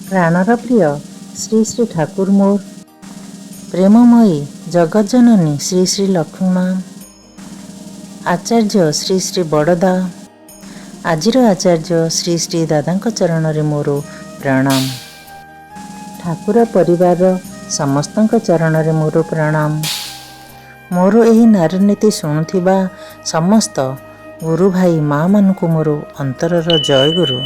प्राणर प्रिय श्री श्री ठाकुर मोर प्रेममयी जगज्जननी श्री श्री लक्ष्मी माँ आचार्य श्री श्री बड़दा आजिर आचार्य श्री श्री दादा चरण रे मोर प्रणाम। ठाकुर परिवार समस्त चरण रे मोर प्रणाम। मोर एही नारीनीति शुणुथिबा समस्त गुरु भाई माँ मानकु मोर अंतरर जय गुरु।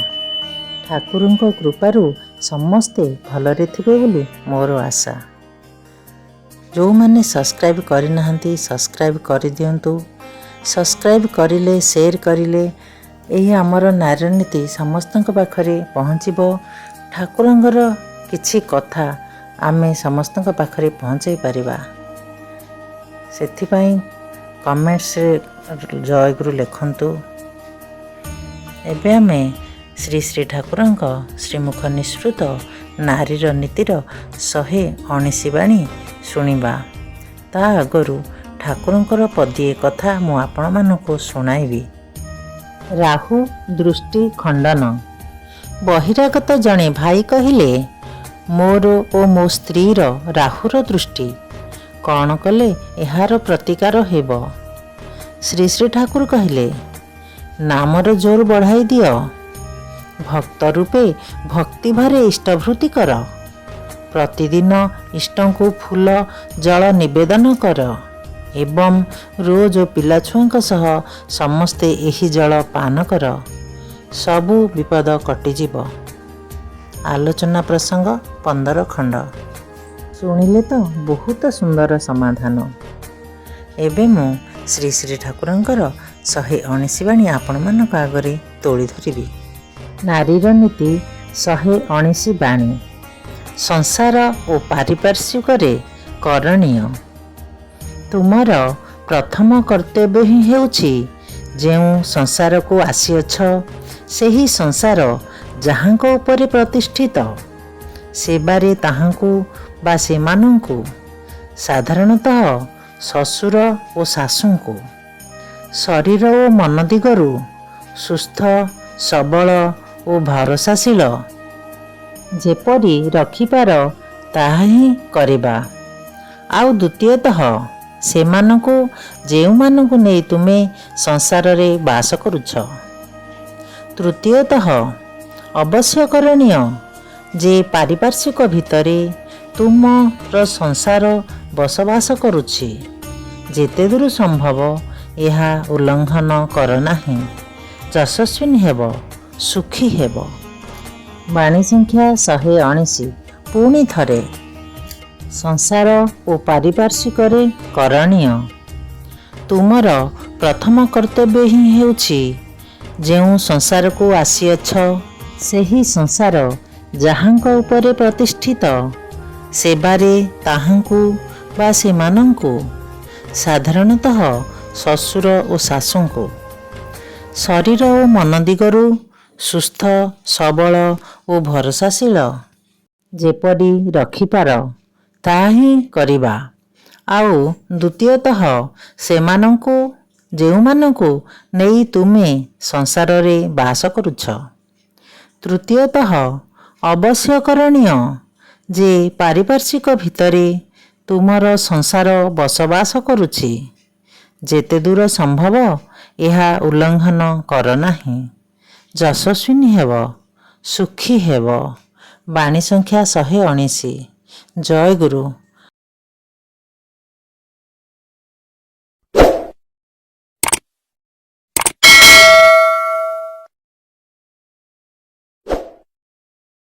ठाकुरଙ୍କ कृपारू समस्ते भलरे थिबे बोली मोर आशा। जो माने सब्सक्राइब करिनाहांती सब्सक्राइब कर दियंतु। सब्सक्राइब करिले शेयर करिले एही हमर नारीनीति समस्तଙ୍କ पाखरे पहुँचिबो। ठाकुरଙ୍କର किछि कथा आमे समस्तଙ୍କ पाखरे पहुँचाई परिबा। सेथिपाई कमेंट्स जय गुरु लिखंतु। एबे आमे श्री श्री ठाकुरଙ୍କ श्रीमुख निःसृत नारीर नीतिर 119 बाणी शुणिबा। ता आगरू ठाकुरଙ୍କର पदिए कथा मु आपण मानकु सुनाइबी। राहु दृष्टि खंडन। बहिरागत जणे भाई कहिले मोर ओ मो स्त्रीर राहुर दृष्टि कौन कले एहार प्रतिकार हेब। श्री श्री ठाकुर कहिले नामर जोर बढ़ाई दियो। भक्त रूपे भक्ति भरे इष्टभृति कर। प्रतिदिन इष्ट को फूल जल निवेदन कर एवं रोज पिलाछुआ सह समस्ते एही जल पान कर। सबु विपद कटिजिब। आलोचना प्रसंग 15 खंड शुणिले तो बहुत सुंदर समाधान। एबे मु श्री श्री ठाकुरଙ୍କର 119 बाणी आपण मानक आगरे तोली धरिबी। नारीर नीति 119 बाणी। संसार ओ पारिपार्श्विक करणीय। तुमर प्रथम कर्तव्य ही हेउछि जेउ संसार को आसीअछ सेही संसार जहाँको उपरे प्रतिष्ठित सेबारे ताहांकु बा सेमानंकु साधारणतः ससुर ओ सासुंकु शरीर ओ मन दिगरु सुस्थ सबल ओ भरोसाशील जेपरी रखिपार ताहा ही करिबा। आउ द्वितीयतः सेमानंकु जेउमानंकु नै तुमे संसार रे बास करुछ। तृतीयतः अवश्य करणीय जे पारिपार्श्विक भितरे तुमर संसार बसवास करुछि जेते दूर संभव यह उल्लंघन कर नाही। यशस्विनी हेब सुखी हेब। बाणी संख्या 119 पुणी थरे। संसार ओ पारिपार्श्विक करणीय। तुमर प्रथम कर्तव्य ही हेउछि जेउ संसार को आसीअछ सेही संसार जहाँक उपरे प्रतिष्ठित सेबारे ताहांकु बा सेमानंकु साधारणतः ससुर ओ सासुंकु शरीर ओ मन दिगरु सुस्थ सबल ओ भरोसाशील जेपरी रखिपार ताहा ही करिबा। आउ द्वितीयतः सेमानंकु जेउमानंकु नेई तुमे संसार रे बास करुछ। तृतीयतः अवश्य करणीय जे पारिपार्श्विक भितरे तुमर संसार बसवास करुछि जेते दूर संभव यह उल्लंघन कर नाही। यशस्विनी हेब सुखी हेब। बाणी संख्या 119। जय गुरु।